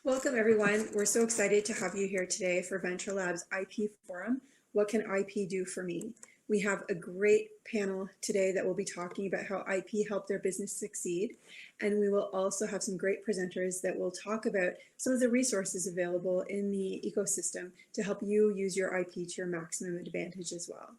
Welcome, everyone. We're so excited to have you here today for ventureLAB's IP Forum, What Can IP Do for Me? We have a great panel today that will be talking about how IP helped their business succeed. And we will also have some great presenters that will talk about some of the resources available in the ecosystem to help you use your IP to your maximum advantage as well.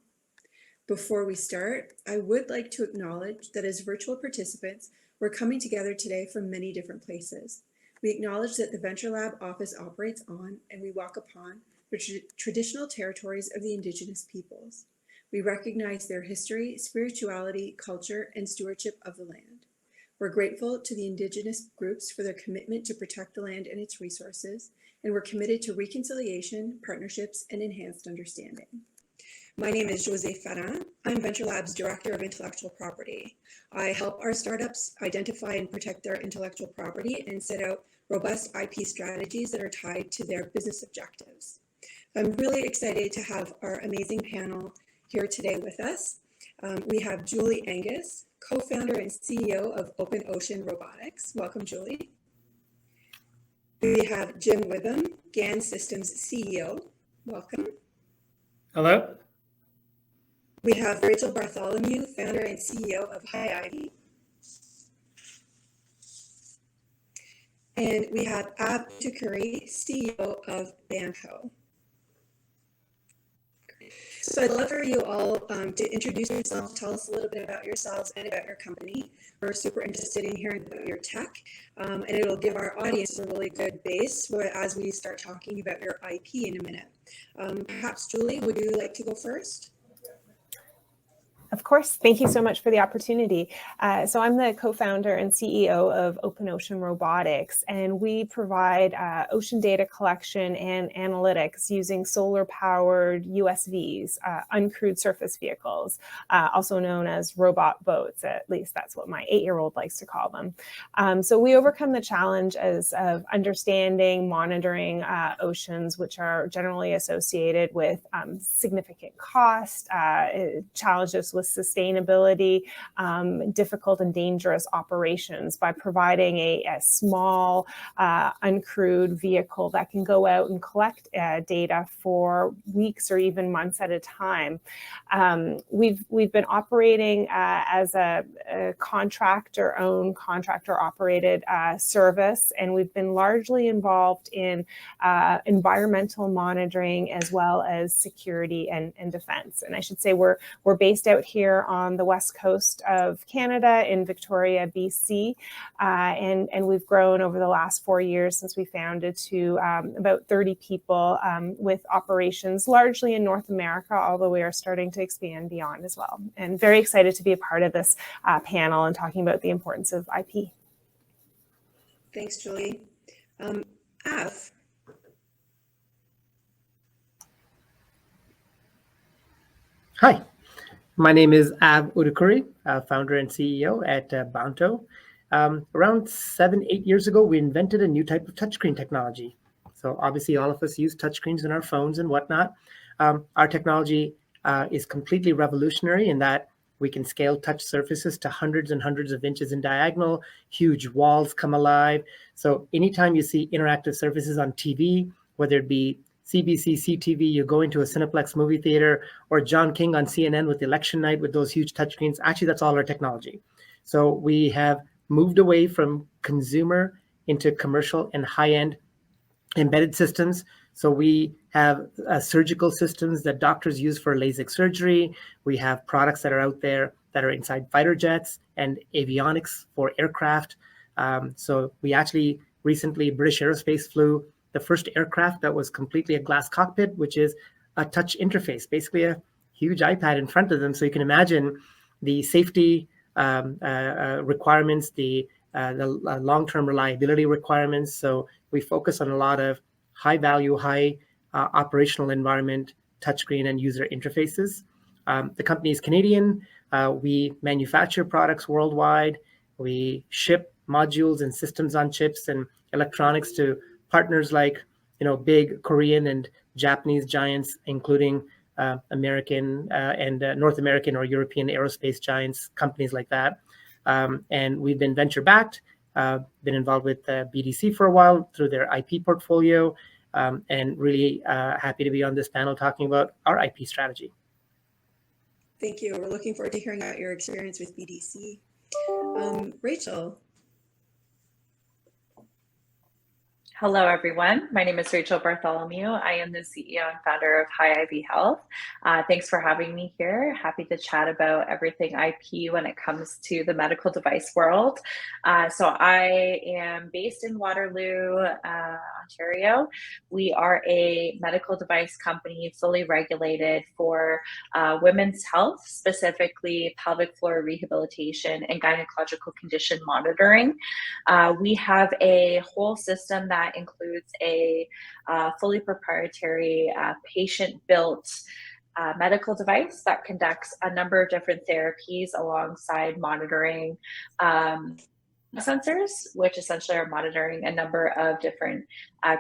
Before we start, I would like to acknowledge that as virtual participants, we're coming together today from many different places. We acknowledge that the ventureLAB office operates on and we walk upon the traditional territories of the Indigenous peoples. We recognize their history, spirituality, culture, and stewardship of the land. We're grateful to the Indigenous groups for their commitment to protect the land and its resources, and we're committed to reconciliation, partnerships, and enhanced understanding. My name is Josée Pharand. I'm ventureLAB's Director of Intellectual Property. I help our startups identify and protect their intellectual property and set out robust IP strategies that are tied to their business objectives. I'm really excited to have our amazing panel here today with us. We have Julie Angus, co-founder and CEO of Oceans Robotics. Welcome, Julie. We have Jim Witham, GaN Systems CEO. Welcome. Hello. We have Batholomew, founder and CEO of HyIvy. And we have Utukuri, CEO of Baanto. So I'd love for you all to introduce yourselves, tell us a little bit about yourselves and about your company. We're super interested in hearing about your tech, and it'll give our audience a really good base as we start talking about your IP in a minute. Perhaps, Julie, would you like to go first? Of course. Thank you so much for the opportunity. So I'm the co-founder and CEO of Oceans Robotics, and we provide ocean data collection and analytics using solar-powered USVs, uncrewed surface vehicles, also known as robot boats. At least that's what my 8-year-old likes to call them. So we overcome the challenge of understanding, monitoring oceans, which are generally associated with significant cost, challenges with sustainability, difficult and dangerous operations by providing a small uncrewed vehicle that can go out and collect data for weeks or even months at a time. We've been operating as a contractor-owned, contractor-operated service, and we've been largely involved in environmental monitoring as well as security and defense. And I should say we're based out here on the west coast of Canada in Victoria, BC, and we've grown over the last 4 years since we founded to about 30 people with operations largely in North America, although we are starting to expand beyond as well. And very excited to be a part of this panel and talking about the importance of IP. Thanks, Julie. Av. Hi. My name is Utukuri, founder and CEO at Baanto. Around 7-8 years ago, we invented a new type of touchscreen technology. So obviously all of us use touchscreens in our phones and whatnot. Our technology is completely revolutionary in that we can scale touch surfaces to hundreds and hundreds of inches in diagonal, huge walls come alive. So anytime you see interactive surfaces on TV, whether it be CBC, CTV, you go into a Cineplex movie theater, or John King on CNN with election night with those huge touchscreens. Actually, that's all our technology. So we have moved away from consumer into commercial and high-end embedded systems. So we have surgical systems that doctors use for LASIK surgery. We have products that are out there that are inside fighter jets and avionics for aircraft. So we actually recently, British Aerospace flew the first aircraft that was completely a glass cockpit, which is a touch interface, basically a huge iPad in front of them. So you can imagine the safety requirements, the long-term reliability requirements. So we focus on a lot of high-value, high operational environment, touchscreen and user interfaces. The company is Canadian. We manufacture products worldwide. We ship modules and systems on chips and electronics to partners like, big Korean and Japanese giants, including American and North American or European aerospace giants, companies like that. And we've been venture backed. been involved with BDC for a while through their IP portfolio, and really happy to be on this panel talking about our IP strategy. Thank you. We're looking forward to hearing about your experience with BDC. Rachel. Hello, everyone. My name is Rachel Batholomew. I am the CEO and founder of HyIvy Health. Thanks for having me here. Happy to chat about everything IP when it comes to the medical device world. So I am based in Waterloo, Ontario. We are a medical device company fully regulated for women's health, specifically pelvic floor rehabilitation and gynecological condition monitoring. We have a whole system that includes a fully proprietary patient-built medical device that conducts a number of different therapies alongside monitoring sensors, which essentially are monitoring a number of different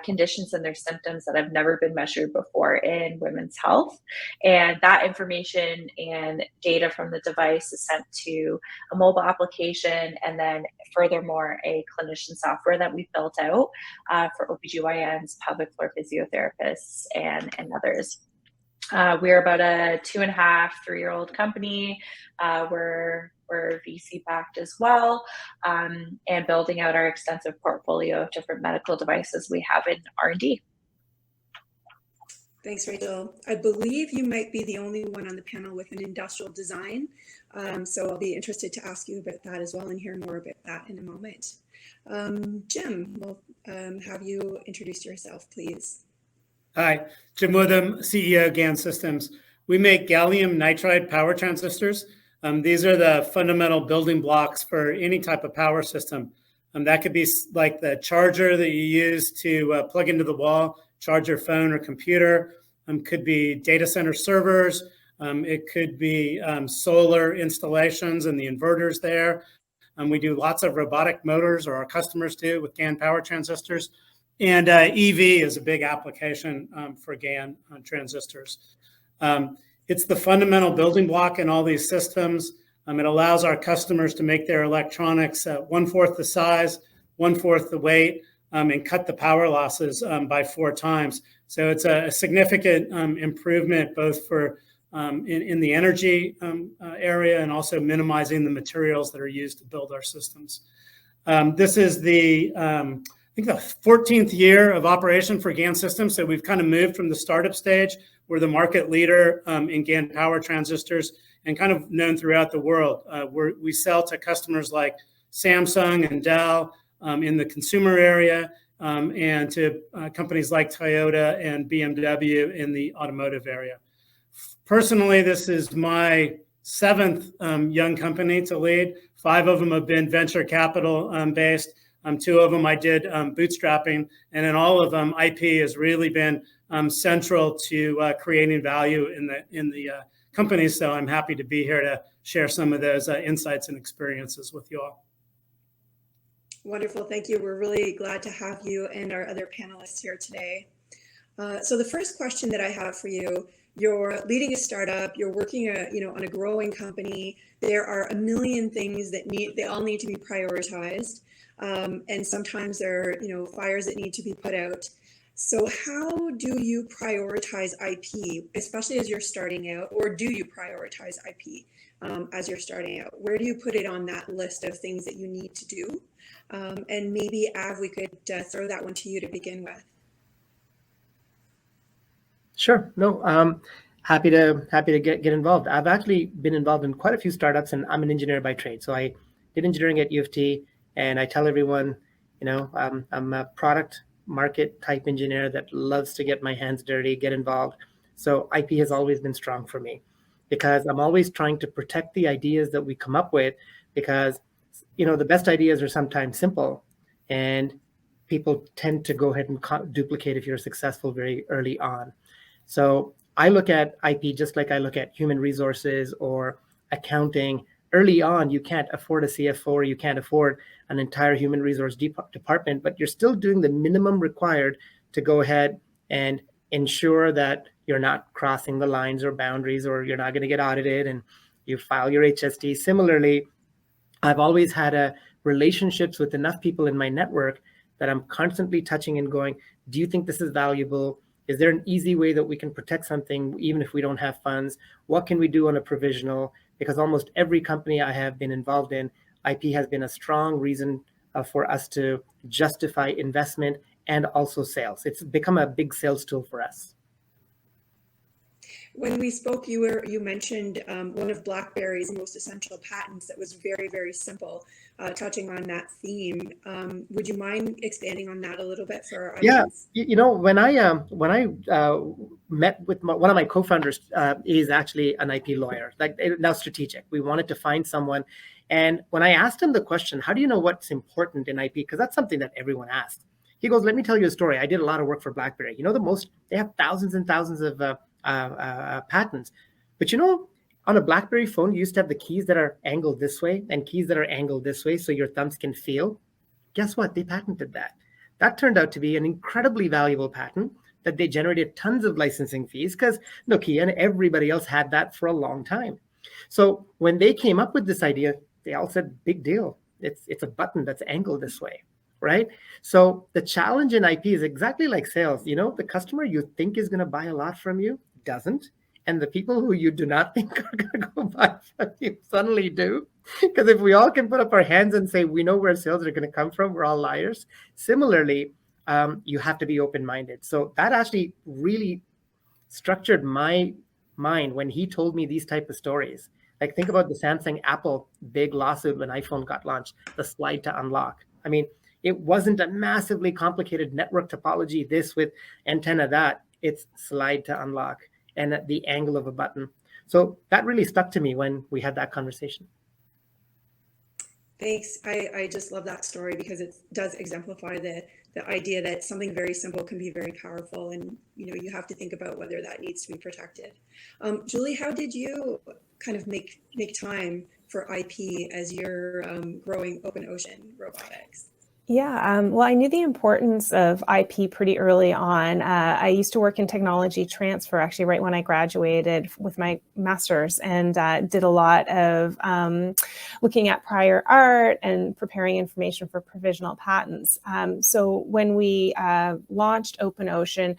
conditions and their symptoms that have never been measured before in women's health. And that information and data from the device is sent to a mobile application, and then furthermore, a clinician software that we've built out for OBGYNs, pelvic floor physiotherapists, and others. We're about a 2.5, 3-year-old company. We're VC backed as well, and building out our extensive portfolio of different medical devices we have in R&D. Thanks, Rachel. I believe you might be the only one on the panel with an industrial design. So I'll be interested to ask you about that as well and hear more about that in a moment. Jim, we'll have you introduce yourself, please. Hi, Jim Witham, CEO of GaN Systems. We make gallium nitride power transistors. These are the fundamental building blocks for any type of power system. That could be like the charger that you use to plug into the wall, charge your phone or computer. Could be data center servers. It could be solar installations and the inverters there. We do lots of robotic motors, or our customers do, with GaN power transistors. And EV is a big application for GaN transistors. It's the fundamental building block in all these systems. It allows our customers to make their electronics 1/4 the size, 1/4 the weight, and cut the power losses by 4 times. So it's a significant improvement both for in the energy area and also minimizing the materials that are used to build our systems. This is the I think the 14th year of operation for GaN Systems. So we've kind of moved from the startup stage. We're the market leader in GaN power transistors and kind of known throughout the world. We sell to customers like Samsung and Dell in the consumer area, and to companies like Toyota and BMW in the automotive area. Personally, this is my 7th young company to lead. 5 of them have been venture capital based. 2 of them I did bootstrapping, and in all of them, IP has really been central to creating value in the company. So I'm happy to be here to share some of those insights and experiences with you all. Wonderful, thank you. We're really glad to have you and our other panelists here today. So the first question that I have for you: you're leading a startup, you're working on a growing company. There are a million things that they all need to be prioritized. And sometimes there are, fires that need to be put out. So how do you prioritize IP, especially as you're starting out, or do you prioritize IP as you're starting out? Where do you put it on that list of things that you need to do? And maybe, Av, we could throw that one to you to begin with. Sure. No, happy to get involved. I've actually been involved in quite a few startups, and I'm an engineer by trade. So I did engineering at U of T. And I tell everyone, I'm a product market type engineer that loves to get my hands dirty, get involved. So IP has always been strong for me because I'm always trying to protect the ideas that we come up with, because, the best ideas are sometimes simple and people tend to go ahead and duplicate if you're successful very early on. So I look at IP just like I look at human resources or accounting. Early on, you can't afford a CFO, or you can't afford an entire human resource department, but you're still doing the minimum required to go ahead and ensure that you're not crossing the lines or boundaries, or you're not going to get audited, and you file your HST. Similarly, I've always had a relationships with enough people in my network that I'm constantly touching and going, do you think this is valuable? Is there an easy way that we can protect something even if we don't have funds? What can we do on a provisional? Because almost every company I have been involved in, IP has been a strong reason for us to justify investment and also sales. It's become a big sales tool for us. When we spoke, you mentioned one of BlackBerry's most essential patents that was very, very simple, touching on that theme. Would you mind expanding on that a little bit for our audience? Yeah, when I met with one of my co-founders, is actually an IP lawyer, like now strategic. We wanted to find someone, and when I asked him the question, how do you know what's important in IP? Because that's something that everyone asks. He goes, let me tell you a story. I did a lot of work for BlackBerry. They have thousands and thousands of patents. But on a BlackBerry phone, you used to have the keys that are angled this way and keys that are angled this way so your thumbs can feel. Guess what? They patented that. That turned out to be an incredibly valuable patent that they generated tons of licensing fees because Nokia and everybody else had that for a long time. So when they came up with this idea, they all said, big deal. It's a button that's angled this way, right? So the challenge in IP is exactly like sales. The customer you think is going to buy a lot from you doesn't. And the people who you do not think are going to go buy from you suddenly do. Because if we all can put up our hands and say, we know where sales are going to come from, we're all liars. Similarly, you have to be open-minded. So that actually really structured my mind when he told me these type of stories. Like think about the Samsung Apple big lawsuit when iPhone got launched, the slide to unlock. I mean, it wasn't a massively complicated network topology, this with antenna that. It's slide to unlock and at the angle of a button. So that really stuck to me when we had that conversation. Thanks. I just love that story because it does exemplify the idea that something very simple can be very powerful, and you have to think about whether that needs to be protected. Julie, how did you kind of make time for IP as you're growing Oceans Robotics? Yeah, well, I knew the importance of IP pretty early on. I used to work in technology transfer, actually, right when I graduated with my master's, and did a lot of looking at prior art and preparing information for provisional patents. So when we launched OpenOcean,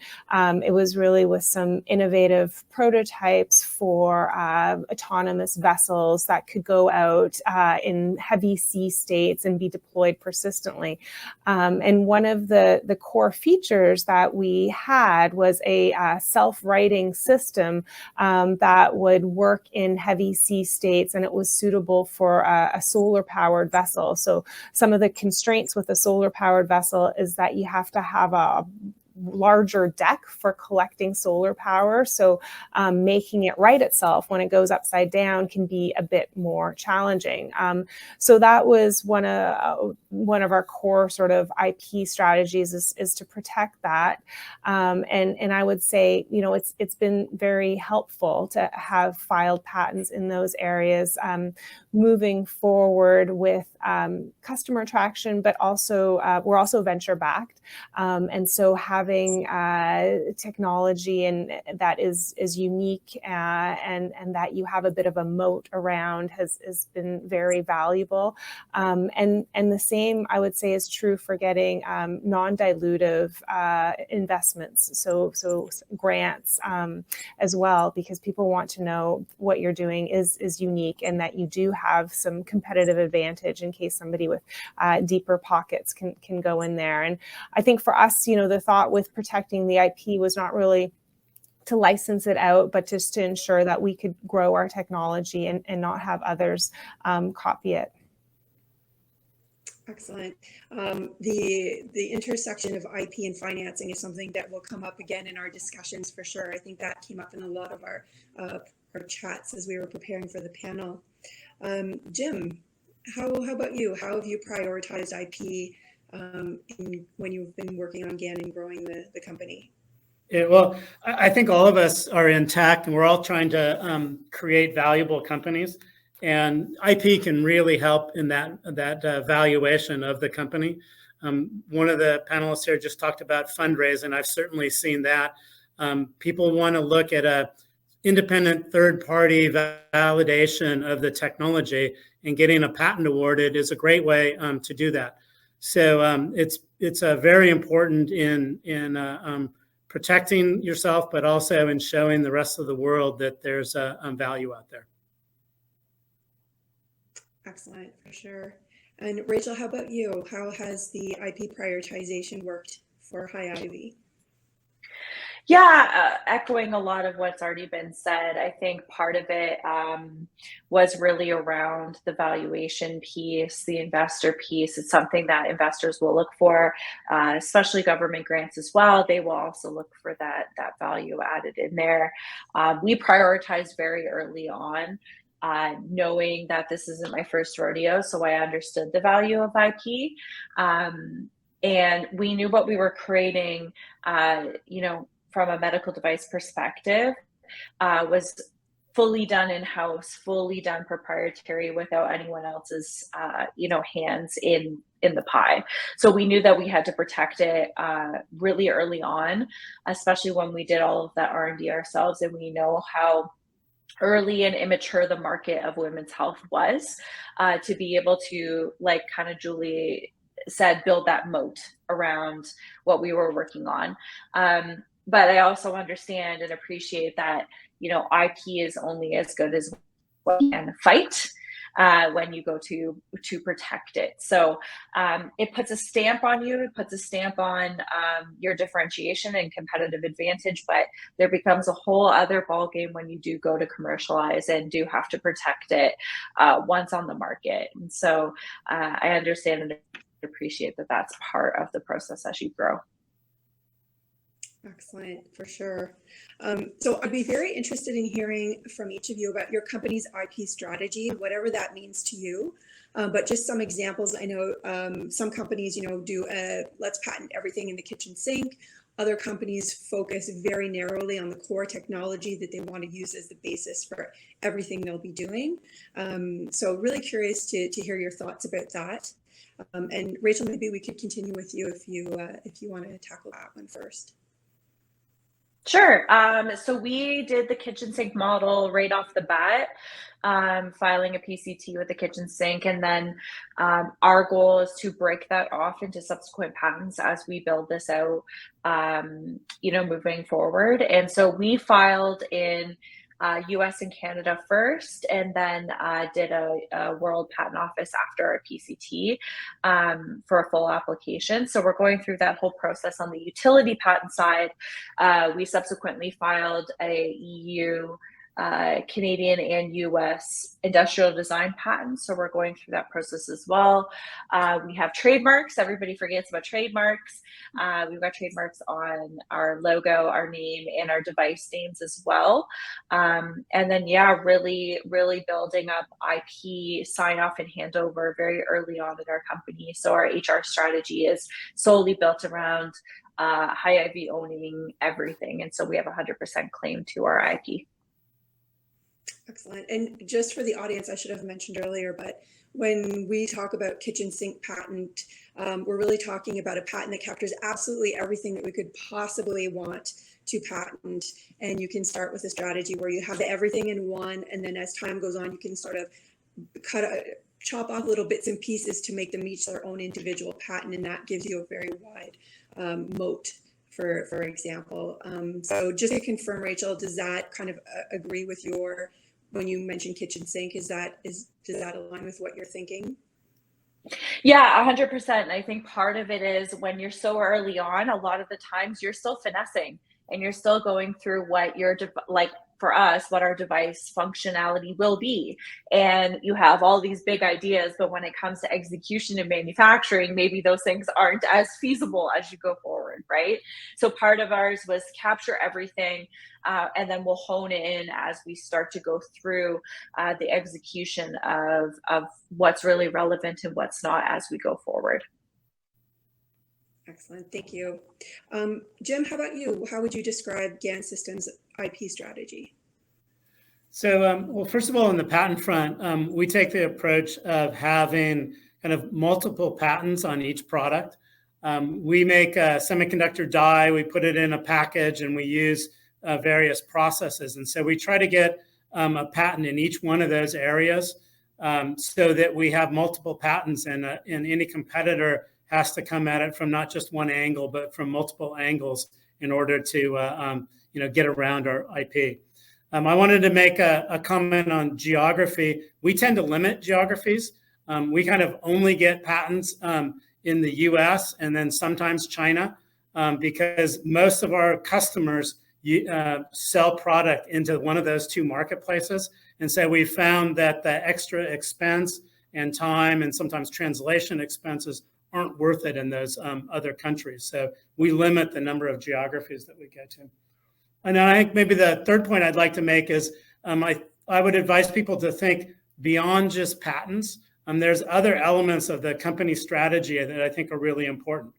it was really with some innovative prototypes for autonomous vessels that could go out in heavy sea states and be deployed persistently. And one of the core features that we had was a self-righting system that would work in heavy sea states, and it was suitable for a solar-powered vessel. So some of the constraints with a solar-powered vessel is that you have to have a larger deck for collecting solar power. So making it right itself when it goes upside down can be a bit more challenging. So that was one of our core sort of IP strategies is to protect that. And I would say, it's been very helpful to have filed patents in those areas, moving forward with customer traction, but also we're also venture backed. And so having technology and that is unique and that you have a bit of a moat around has been very valuable. And the same I would say is true for getting non-dilutive investments, so grants as well, because people want to know what you're doing is unique and that you do have some competitive advantage in case somebody with deeper pockets can go in there. And I think for us, the thought with protecting the IP was not really to license it out, but just to ensure that we could grow our technology and not have others copy it. Excellent. The intersection of IP and financing is something that will come up again in our discussions for sure. I think that came up in a lot of our chats as we were preparing for the panel. Jim, how about you? How have you prioritized IP when you've been working on GaN and growing the company? Yeah, well, I think all of us are intact and we're all trying to create valuable companies. And IP can really help in that valuation of the company. One of the panelists here just talked about fundraising. I've certainly seen that. People want to look at a independent third-party validation of the technology. and getting a patent awarded is a great way to do that. So it's very important in protecting yourself, but also in showing the rest of the world that there's a value out there. Excellent, for sure. And Rachel, how about you? How has the IP prioritization worked for HyIvy? Yeah, echoing a lot of what's already been said, I think part of it was really around the valuation piece, the investor piece. It's something that investors will look for, especially government grants as well. They will also look for that value added in there. We prioritized very early on, knowing that this isn't my first rodeo, so I understood the value of IP. And we knew what we were creating, from a medical device perspective, was fully done in-house, fully done proprietary without anyone else's, hands in the pie. So we knew that we had to protect it really early on, especially when we did all of that R&D ourselves, and we know how early and immature the market of women's health was, to be able to, like kind of Julie said, build that moat around what we were working on. But I also understand and appreciate that, IP is only as good as what you can fight when you go to protect it. So it puts a stamp on you. It puts a stamp on your differentiation and competitive advantage. But there becomes a whole other ballgame when you do go to commercialize and do have to protect it once on the market. And so I understand and appreciate that that's part of the process as you grow. Excellent, for sure. So I'd be very interested in hearing from each of you about your company's IP strategy, whatever that means to you. But just some examples. I know some companies, do let's patent everything in the kitchen sink. Other companies focus very narrowly on the core technology that they want to use as the basis for everything they'll be doing. So really curious to hear your thoughts about that. And Rachel, maybe we could continue with you if you want to tackle that one first. Sure. So we did the kitchen sink model right off the bat, filing a PCT with the kitchen sink. And then our goal is to break that off into subsequent patents as we build this out, moving forward. And so we filed in US and Canada first, and then did a World Patent Office after our PCT for a full application. So we're going through that whole process on the utility patent side. We subsequently filed a EU, Canadian and US industrial design patents. So we're going through that process as well. We have trademarks. Everybody forgets about trademarks. We've got trademarks on our logo, our name, and our device names as well. And then, really, really building up IP sign off and handover very early on in our company. So our HR strategy is solely built around HyIvy owning everything. And so we have 100% claim to our IP. Excellent. And just for the audience, I should have mentioned earlier, but when we talk about kitchen sink patent, we're really talking about a patent that captures absolutely everything that we could possibly want to patent. And you can start with a strategy where you have everything in one, and then as time goes on, you can sort of chop off little bits and pieces to make them each their own individual patent, and that gives you a very wide moat. For example, so just to confirm, Rachel, does that kind of agree with your, when you mentioned kitchen sink, does that align with what you're thinking? Yeah, 100%. And I think part of it is when you're so early on, a lot of the times you're still finessing and you're still going through what your, for us, what our device functionality will be. And you have all these big ideas, but when it comes to execution and manufacturing, maybe those things aren't as feasible as you go forward, right? So part of ours was capture everything, and then we'll hone in as we start to go through the execution of what's really relevant and what's not as we go forward. Excellent, thank you. Jim, how about you? How would you describe GaN Systems' IP strategy? So, well, first of all, on the patent front, we take the approach of having kind of multiple patents on each product. We make a semiconductor die, we put it in a package, and we use various processes. And so we try to get a patent in each one of those areas so that we have multiple patents, and any competitor has to come at it from not just one angle, but from multiple angles in order to get around our IP. I wanted to make a comment on geography. We tend to limit geographies. We kind of only get patents in the US and then sometimes China, because most of our customers sell product into one of those two marketplaces. And so we found that the extra expense and time and sometimes translation expenses aren't worth it in those other countries. So we limit the number of geographies that we get to. And I think maybe the third point I'd like to make is I would advise people to think beyond just patents. There's other elements of the company strategy that I think are really important.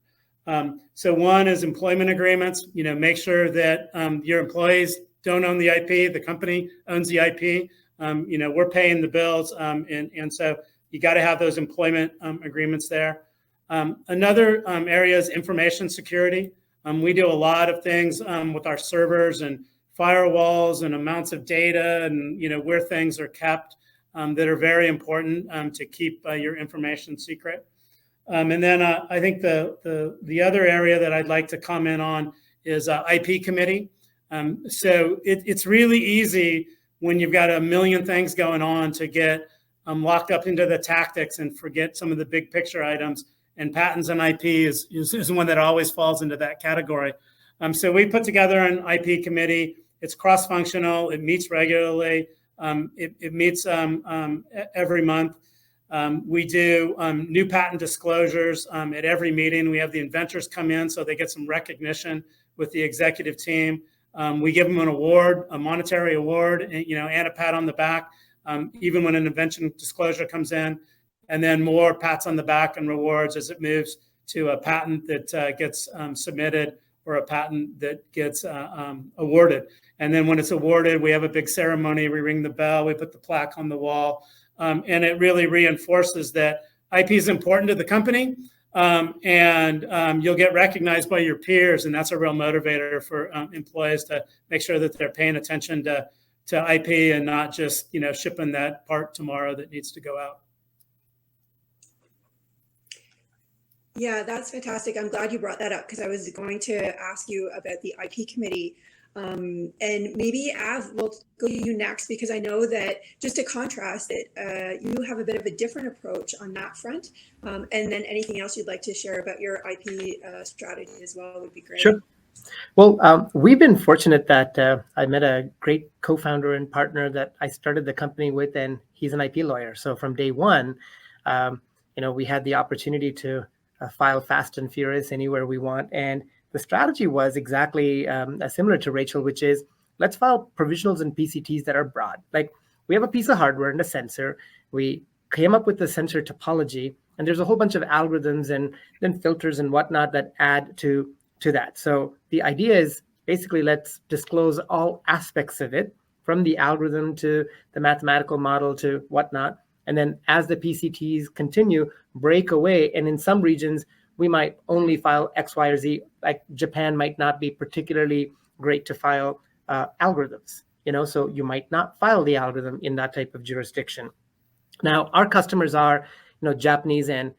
So one is employment agreements. Make sure that your employees don't own the IP, the company owns the IP. We're paying the bills, and so you got to have those employment agreements there. Another area is information security. We do a lot of things with our servers and firewalls and amounts of data and where things are kept that are very important to keep your information secret. And then I think the other area that I'd like to comment on is IP committee. So it's really easy when you've got a million things going on to get locked up into the tactics and forget some of the big picture items. And patents and IP is one that always falls into that category. So we put together an IP committee. It's cross-functional. It meets regularly. It meets every month. We do new patent disclosures at every meeting. We have the inventors come in so they get some recognition with the executive team. We give them an award, a monetary award, and a pat on the back, even when an invention disclosure comes in. And then more pats on the back and rewards as it moves to a patent that gets submitted or a patent that gets awarded. And then when it's awarded, we have a big ceremony. We ring the bell. We put the plaque on the wall. And it really reinforces that IP is important to the company. And you'll get recognized by your peers. And that's a real motivator for employees to make sure that they're paying attention to IP and not just shipping that part tomorrow that needs to go out. Yeah, that's fantastic. I'm glad you brought that up because I was going to ask you about the IP committee. And maybe Av, we'll go to you next because I know that just to contrast it, you have a bit of a different approach on that front. And then anything else you'd like to share about your IP strategy as well would be great. Sure. Well, we've been fortunate that I met a great co-founder and partner that I started the company with, and he's an IP lawyer. So from day one, we had the opportunity to file fast and furious anywhere we want. And the strategy was exactly similar to Rachel, which is let's file provisionals and PCTs that are broad. Like we have a piece of hardware and a sensor. We came up with the sensor topology, and there's a whole bunch of algorithms and then filters and whatnot that add to that. So the idea is basically let's disclose all aspects of it, from the algorithm to the mathematical model to whatnot. And then as the PCTs continue, break away. And in some regions, we might only file X, Y, or Z. Like Japan might not be particularly great to file algorithms, so you might not file the algorithm in that type of jurisdiction. Now, our customers are, Japanese and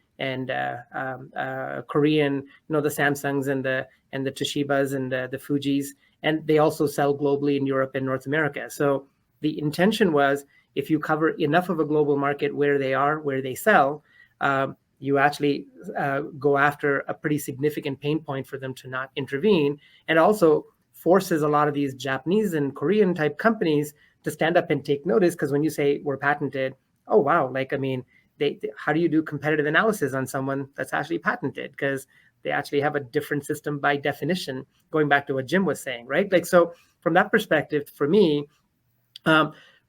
Korean, the Samsungs and the Toshibas and the Fujis, and they also sell globally in Europe and North America. So the intention was, if you cover enough of a global market where they are, where they sell, you actually go after a pretty significant pain point for them to not intervene, and also forces a lot of these Japanese and Korean type companies to stand up and take notice. Because when you say we're patented, oh wow, how do you do competitive analysis on someone that's actually patented? Because they actually have a different system by definition, going back to what Jim was saying, right? So from that perspective, for me,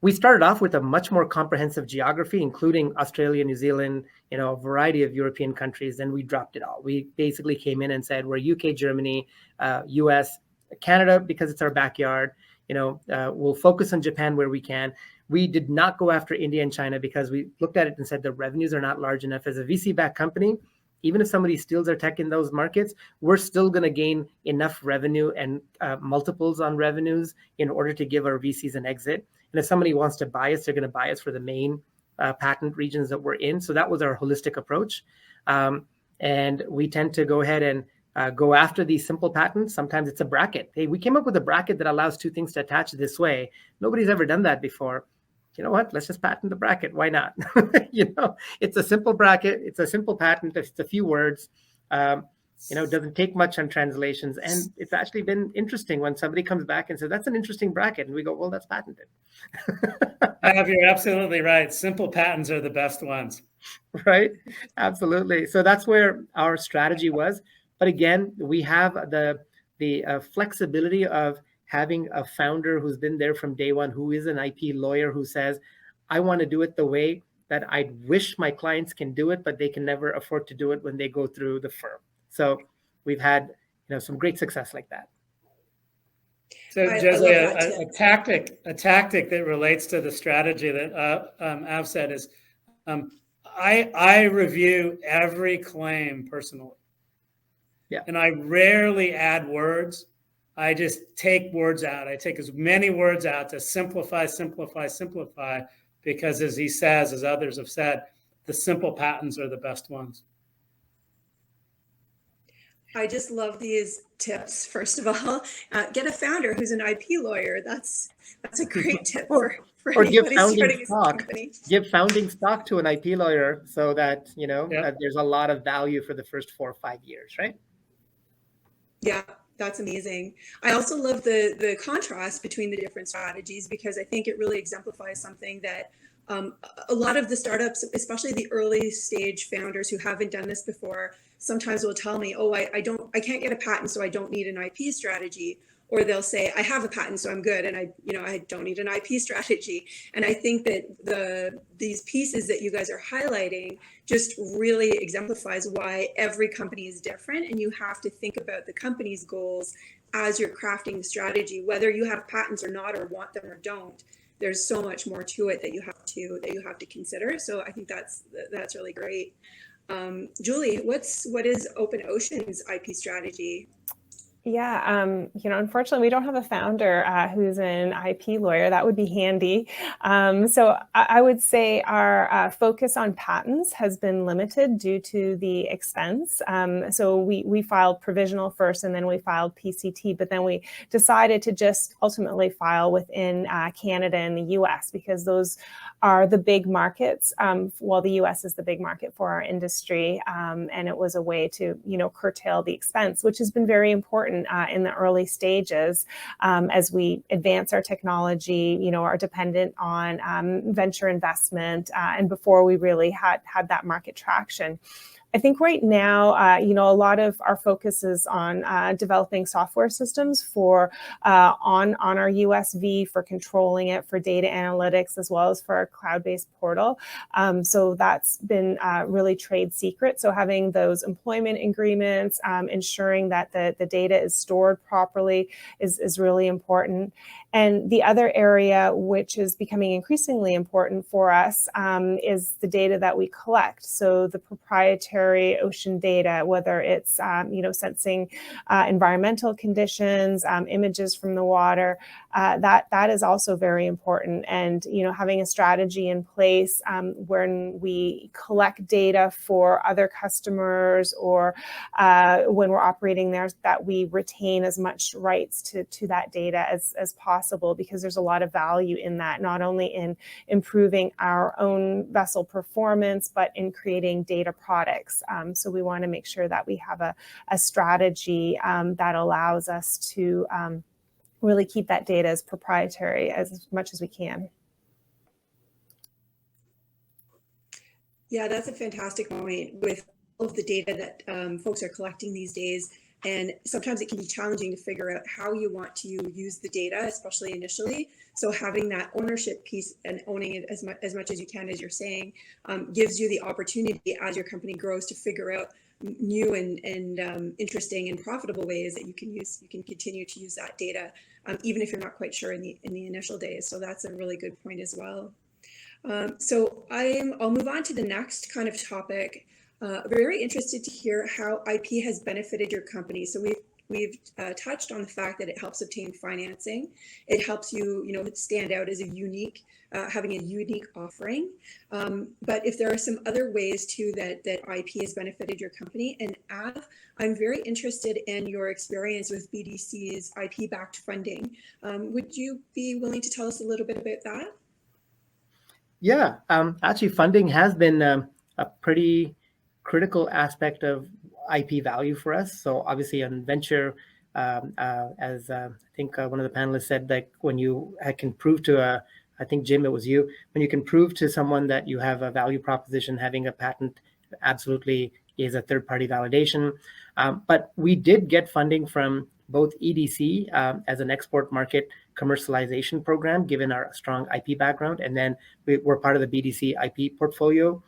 we started off with a much more comprehensive geography, including Australia, New Zealand, a variety of European countries. Then we dropped it all. We basically came in and said, we're UK, Germany, US, Canada, because it's our backyard. We'll focus on Japan where we can. We did not go after India and China because we looked at it and said the revenues are not large enough. As a VC-backed company, even if somebody steals our tech in those markets, we're still going to gain enough revenue and multiples on revenues in order to give our VCs an exit. And if somebody wants to buy us, they're going to buy us for the main patent regions that we're in. So that was our holistic approach. And we tend to go ahead and go after these simple patents. Sometimes it's a bracket. Hey, we came up with a bracket that allows two things to attach this way. Nobody's ever done that before. You know what? Let's just patent the bracket. Why not? It's a simple bracket. It's a simple patent. It's a few words. It doesn't take much on translations. And it's actually been interesting when somebody comes back and says, that's an interesting bracket. And we go, well, that's patented. You're absolutely right. Simple patents are the best ones. Right? Absolutely. So that's where our strategy was. But again, we have the flexibility of having a founder who's been there from day one, who is an IP lawyer, who says, I want to do it the way that I wish my clients can do it, but they can never afford to do it when they go through the firm. So we've had some great success like that. So Josée, a tactic that relates to the strategy that Av said is, I review every claim personally. Yeah. And I rarely add words. I just take words out. I take as many words out to simplify, because as he says, as others have said, the simple patents are the best ones. I just love these tips. First of all, get a founder who's an IP lawyer. That's a great tip for anybody starting a company. Give founding stock to an IP lawyer so that that there's a lot of value for the first 4 or 5 years, right? Yeah, that's amazing. I also love the contrast between the different strategies, because I think it really exemplifies something that a lot of the startups, especially the early stage founders who haven't done this before, sometimes will tell me, oh, I can't get a patent, so I don't need an IP strategy. Or they'll say, I have a patent, so I'm good, and I don't need an IP strategy. And I think that these pieces that you guys are highlighting just really exemplifies why every company is different, and you have to think about the company's goals as you're crafting the strategy, whether you have patents or not, or want them or don't. There's so much more to it that you have to consider. So I think that's really great. Julie, what is Open Ocean's IP strategy? Yeah, unfortunately, we don't have a founder who's an IP lawyer. That would be handy. So I would say our focus on patents has been limited due to the expense. So we filed provisional first, and then we filed PCT, but then we decided to just ultimately file within Canada and the US, because those are the big markets. Well, the US is the big market for our industry, and it was a way to, curtail the expense, which has been very important in the early stages. As we advance our technology, are dependent on venture investment, and before we really had that market traction. I think right now, a lot of our focus is on developing software systems for on our USV, for controlling it, for data analytics, as well as for our cloud-based portal. So that's been really trade secret. So having those employment agreements, ensuring that the data is stored properly is really important. And the other area, which is becoming increasingly important for us, is the data that we collect. So the proprietary ocean data, whether it's sensing environmental conditions, images from the water, that is also very important. And having a strategy in place when we collect data for other customers, or when we're operating there, that we retain as much rights to that data as possible, because there's a lot of value in that, not only in improving our own vessel performance, but in creating data products. So we want to make sure that we have a strategy that allows us to really keep that data as proprietary as much as we can. Yeah, that's a fantastic point with all of the data that folks are collecting these days. And sometimes it can be challenging to figure out how you want to use the data, especially initially. So having that ownership piece and owning it as much as you can, as you're saying, gives you the opportunity as your company grows to figure out new and interesting and profitable ways that you can continue to use that data, even if you're not quite sure in the initial days. So that's a really good point as well. So I'll move on to the next kind of topic. Very interested to hear how IP has benefited your company. So we've we've touched on the fact that it helps obtain financing. It helps you, stand out as a unique, having a unique offering. But if there are some other ways too that IP has benefited your company, and Av, I'm very interested in your experience with BDC's IP-backed funding. Would you be willing to tell us a little bit about that? Yeah, actually, funding has been a pretty critical aspect of IP value for us. So obviously on venture, as I think one of the panelists said, that when you can prove to I think Jim, it was you, when you can prove to someone that you have a value proposition, having a patent absolutely is a third-party validation. But we did get funding from both EDC as an export market commercialization program, given our strong IP background. And then we're part of the BDC IP portfolio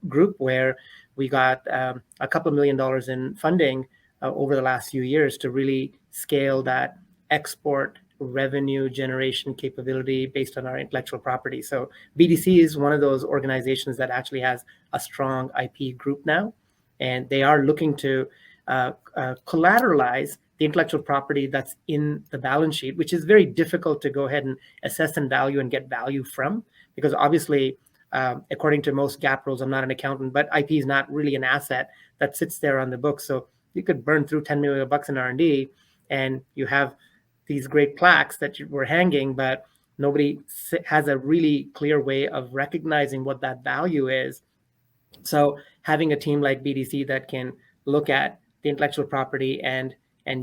group, where we got a couple $1 million in funding over the last few years to really scale that export revenue generation capability based on our intellectual property. So BDC is one of those organizations that actually has a strong IP group now, and they are looking to collateralize the intellectual property that's in the balance sheet, which is very difficult to go ahead and assess and value and get value from, because obviously, according to most GAAP rules, I'm not an accountant, but IP is not really an asset that sits there on the books. So you could burn through $10 million in R&D, and you have these great plaques that were hanging, but nobody has a really clear way of recognizing what that value is. So having a team like BDC that can look at the intellectual property and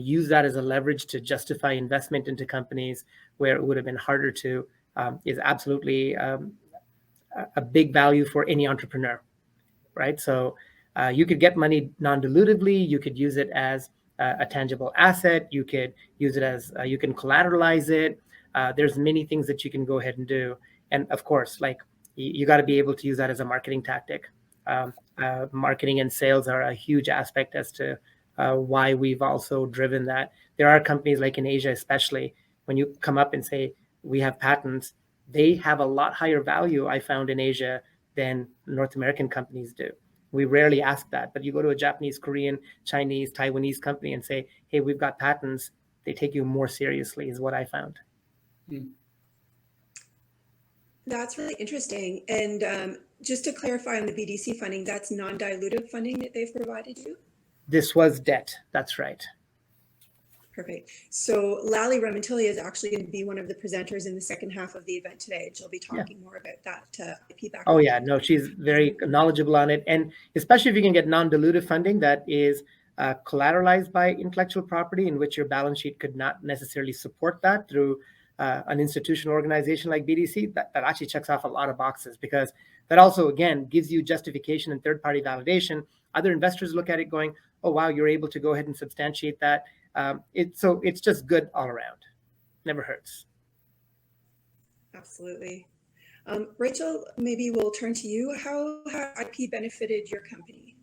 use that as a leverage to justify investment into companies where it would have been harder to is absolutely a big value for any entrepreneur, right? So you could get money non-dilutively. You could use it as a tangible asset. You could use it as, you can collateralize it. There's many things that you can go ahead and do. And of course, like you got to be able to use that as a marketing tactic. Marketing and sales are a huge aspect as to why we've also driven that. There are companies like in Asia, especially when you come up and say, we have patents, they have a lot higher value, I found, in Asia than North American companies do. We rarely ask that, but you go to a Japanese, Korean, Chinese, Taiwanese company and say, hey, we've got patents, they take you more seriously, is what I found. That's really interesting. And just to clarify on the BDC funding, that's non-dilutive funding that they've provided you? This was debt, that's right. Perfect. So Lally Rementilli is actually going to be one of the presenters in the second half of the event today. She'll be talking more about that IP background. Oh yeah, no, she's very knowledgeable on it. And especially if you can get non-dilutive funding that is collateralized by intellectual property, in which your balance sheet could not necessarily support that through an institutional organization like BDC, that actually checks off a lot of boxes, because that also, again, gives you justification and third-party validation. Other investors look at it going, oh, wow, you're able to go ahead and substantiate that. So it's just good all around. Never hurts. Absolutely. Rachel, maybe we'll turn to you. How has IP benefited your company?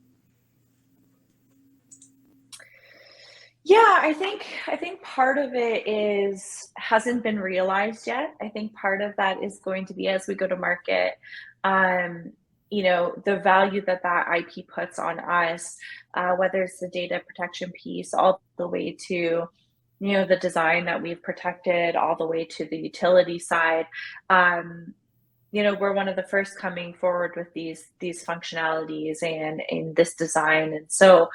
Yeah, I think part of it hasn't been realized yet. I think part of that is going to be, as we go to market, the value that IP puts on us, whether it's the data protection piece, all the way to, the design that we've protected, all the way to the utility side. We're one of the first coming forward with these functionalities and in this design. And so,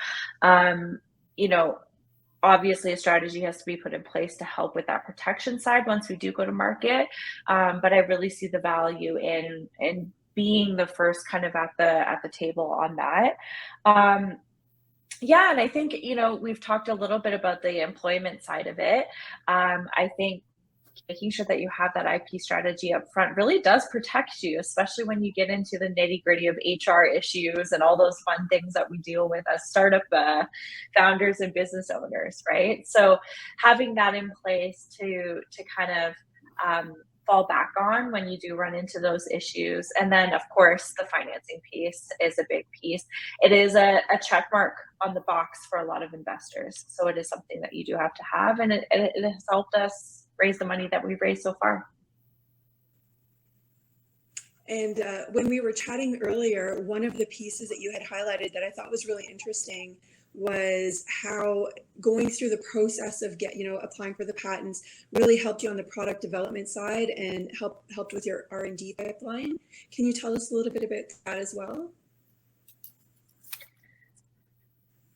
obviously a strategy has to be put in place to help with that protection side once we do go to market. But I really see the value in being the first kind of at the table on that. And I think, we've talked a little bit about the employment side of it. I think making sure that you have that IP strategy up front really does protect you, especially when you get into the nitty-gritty of HR issues and all those fun things that we deal with as startup founders and business owners, right? So having that in place to kind of fall back on when you do run into those issues. And then, of course, the financing piece is a big piece. It is a check mark on the box for a lot of investors. So it is something that you do have to have, and it has helped us raise the money that we've raised so far. And when we were chatting earlier, one of the pieces that you had highlighted that I thought was really interesting was how going through the process of applying for the patents really helped you on the product development side and helped with your R&D pipeline. Can you tell us a little bit about that as well?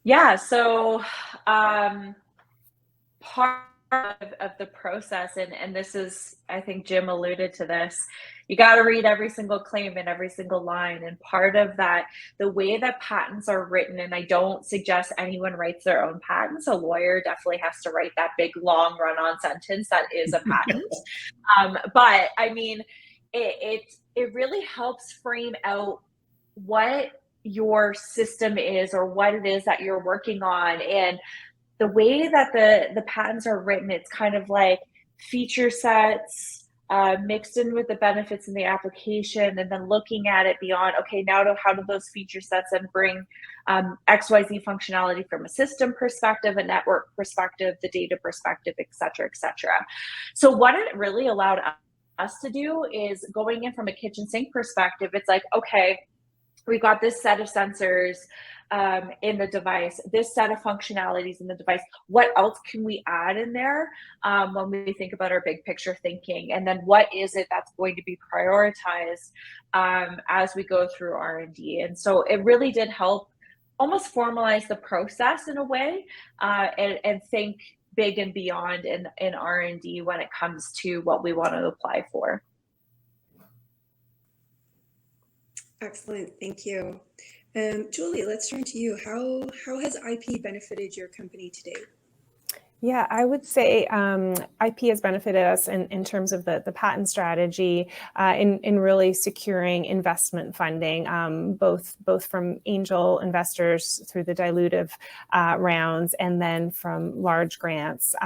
Yeah, so part of the process, and this is, I think Jim alluded to this, you got to read every single claim and every single line. And part of that, the way that patents are written, and I don't suggest anyone writes their own patents. A lawyer definitely has to write that big, long run-on sentence that is a patent. But I mean, it really helps frame out what your system is or what it is that you're working on. And the way that the patents are written, it's kind of like feature sets mixed in with the benefits in the application, and then looking at it beyond, okay, now how do those feature sets then bring XYZ functionality from a system perspective, a network perspective, the data perspective, et cetera, et cetera. So what it really allowed us to do is, going in from a kitchen sink perspective, it's like, okay, we've got this set of sensors in the device, this set of functionalities in the device. What else can we add in there when we think about our big picture thinking? And then what is it that's going to be prioritized as we go through R&D? And so it really did help almost formalize the process in a way, and think big and beyond in R&D when it comes to what we want to apply for. Excellent, thank you. Julie, let's turn to you. How has IP benefited your company today? Yeah, I would say IP has benefited us in terms of the patent strategy, in really securing investment funding, both from angel investors through the dilutive rounds, and then from large grants.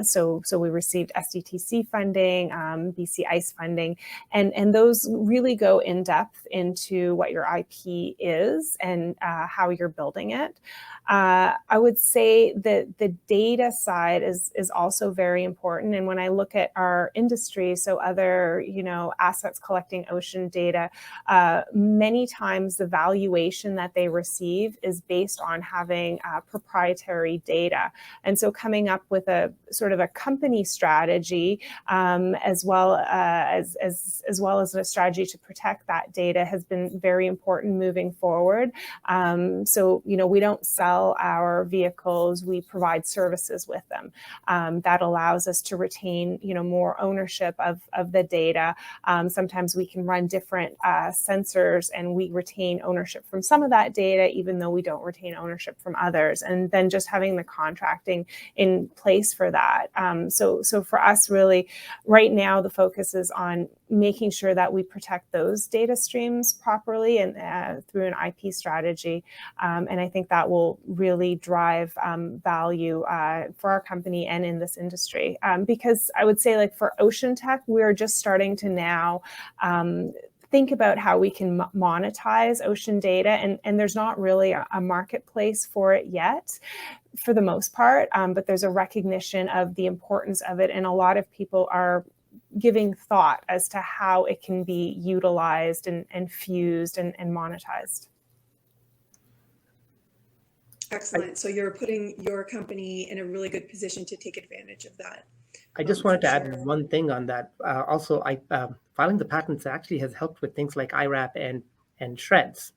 So we received SDTC funding, BC ICE funding, and those really go in depth into what your IP is and how you're building it. I would say that the data side is also very important. And when I look at our industry, so other, assets collecting ocean data, many times the valuation that they receive is based on having proprietary data. And so coming up with a sort of a company strategy, as well as a strategy to protect that data, has been very important moving forward. So, we don't sell our vehicles, we provide services with them. That allows us to retain, more ownership of the data. Sometimes we can run different sensors and we retain ownership from some of that data, even though we don't retain ownership from others. And then just having the contracting in place for that. So for us, really, right now, the focus is on making sure that we protect those data streams properly and through an IP strategy. And I think that will really drive value for our company and in this industry. Because I would say, like, for ocean tech, we're just starting to now think about how we can monetize ocean data, and there's not really a marketplace for it yet, for the most part, but there's a recognition of the importance of it, and a lot of people are giving thought as to how it can be utilized and fused and monetized. Excellent. So you're putting your company in a really good position to take advantage of that. I just wanted to add one thing on that. Also, filing the patents actually has helped with things like IRAP and shreds.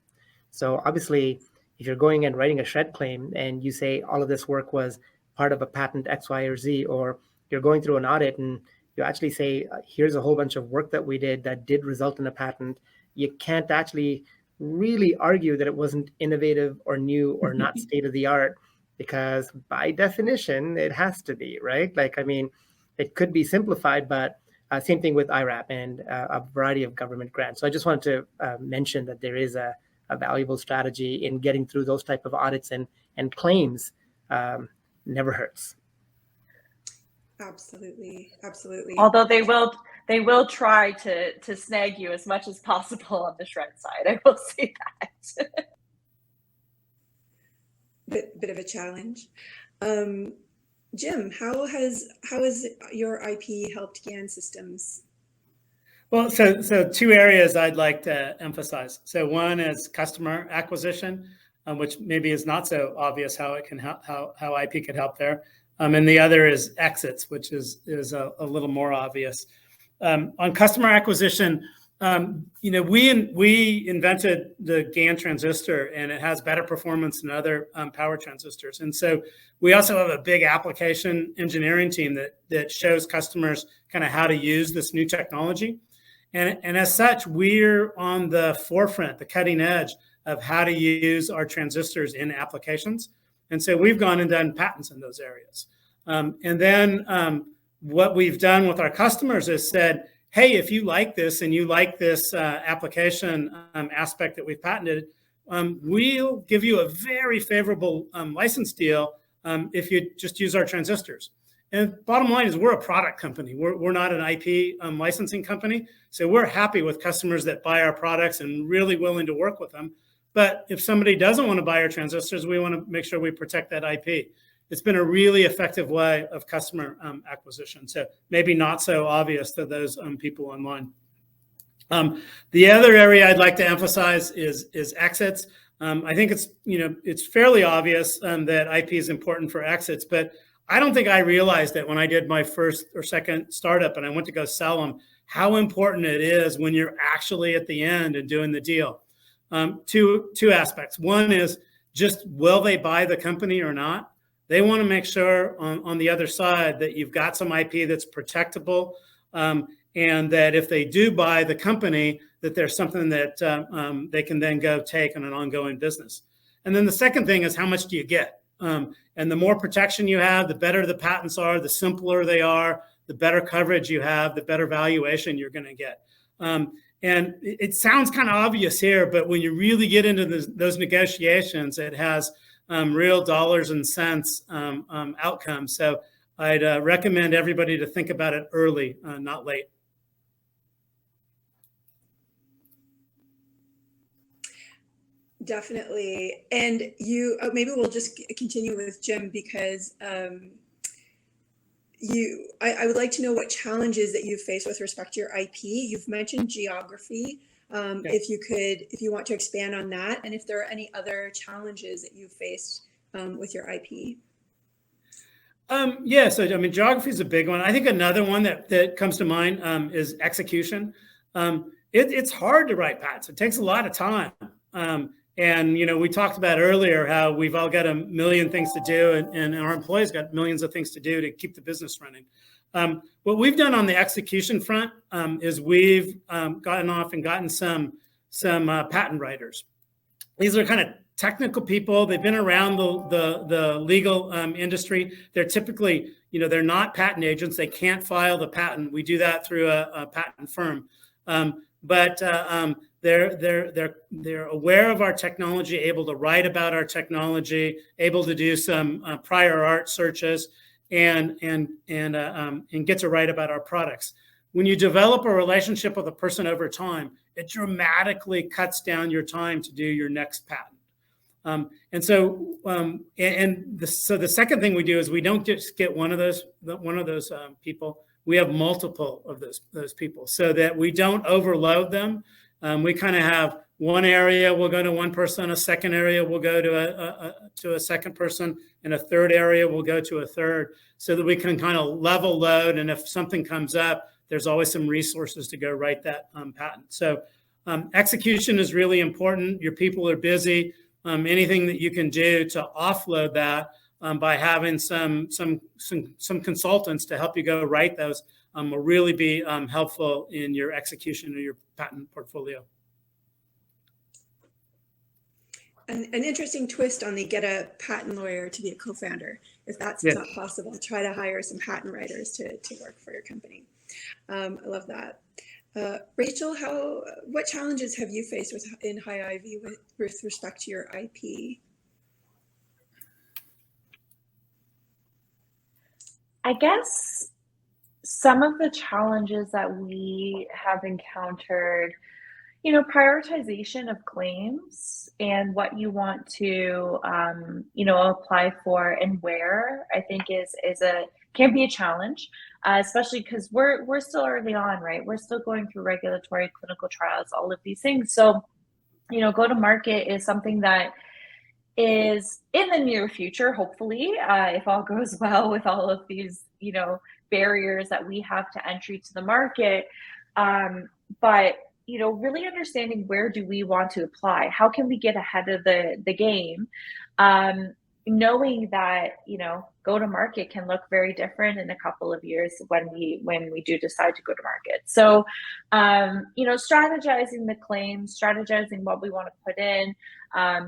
So obviously, if you're going and writing a shred claim and you say all of this work was part of a patent X, Y, or Z, or you're going through an audit and you actually say, here's a whole bunch of work that we did that did result in a patent, you can't actually really argue that it wasn't innovative or new or not state of the art, because by definition, it has to be, right? Like, I mean, it could be simplified, but same thing with IRAP and a variety of government grants. So I just wanted to mention that there is a valuable strategy in getting through those type of audits, and claims never hurts. Absolutely, absolutely. Although they will try to snag you as much as possible on the shred side. I will say that. Bit of a challenge. Jim, how has your IP helped GaN Systems? Well, so two areas I'd like to emphasize. So one is customer acquisition. which maybe is not so obvious how it can how IP could help there. And the other is exits, which is a little more obvious. On customer acquisition, we invented the GaN transistor, and it has better performance than other power transistors. And so we also have a big application engineering team that shows customers kind of how to use this new technology. And as such, we're on the forefront, the cutting edge of how to use our transistors in applications. And so we've gone and done patents in those areas. And then what we've done with our customers is said, hey, if you like this and you like this application aspect that we've patented, we'll give you a very favorable license deal if you just use our transistors. And bottom line is we're a product company. We're not an IP licensing company. So we're happy with customers that buy our products and really willing to work with them. But if somebody doesn't want to buy our transistors, we want to make sure we protect that IP. It's been a really effective way of customer acquisition. So maybe not so obvious to those people online. The other area I'd like to emphasize is exits. I think it's fairly obvious that IP is important for exits, but I don't think I realized that when I did my first or second startup and I went to go sell them, how important it is when you're actually at the end and doing the deal. Two aspects. One is just, will they buy the company or not? They want to make sure on the other side that you've got some IP that's protectable, and that if they do buy the company, that there's something that they can then go take on an ongoing business. And then the second thing is, how much do you get? And the more protection you have, the better the patents are, the simpler they are, the better coverage you have, the better valuation you're going to get. And it sounds kind of obvious here, but when you really get into those negotiations, it has real dollars and cents outcomes. So I'd recommend everybody to think about it early, not late. Definitely. And maybe we'll just continue with Jim, because I would like to know what challenges that you've faced with respect to your IP. You've mentioned geography. If you want to expand on that, and if there are any other challenges that you've faced with your IP. So I mean, geography is a big one. I think another one that comes to mind is execution. It's hard to write patents. It takes a lot of time. And we talked about earlier how we've all got a million things to do, and our employees got millions of things to do to keep the business running. What we've done on the execution front is we've gotten off and gotten some patent writers. These are kind of technical people. They've been around the legal industry. They're typically, they're not patent agents. They can't file the patent. We do that through a patent firm. But they're aware of our technology, able to write about our technology, able to do some prior art searches, and get to write about our products. When you develop a relationship with a person over time, it dramatically cuts down your time to do your next patent. So the second thing we do is we don't just get one of those people. We have multiple of those people, so that we don't overload them. We kind of have one area we'll go to one person, a second area we'll go to a second person, and a third area we'll go to a third, so that we can kind of level load. And if something comes up, there's always some resources to go write that patent. So execution is really important. Your people are busy. Anything that you can do to offload that by having some consultants to help you go write those will really be helpful in your execution of your patent portfolio. An interesting twist on the get a patent lawyer to be a co-founder. If that's not possible, try to hire some patent writers to work for your company. I love that. Rachel, what challenges have you faced in HyIvy with respect to your IP? I guess some of the challenges that we have encountered, prioritization of claims and what you want to, apply for and where, I think can be a challenge, especially because we're still early on, right? We're still going through regulatory, clinical trials, all of these things. So, go to market is something that is in the near future, hopefully, if all goes well with all of these, barriers that we have to entry to the market. But, really understanding where do we want to apply? How can we get ahead of the game? Knowing that, go to market can look very different in a couple of years when we do decide to go to market. So, strategizing the claims, strategizing what we want to put in,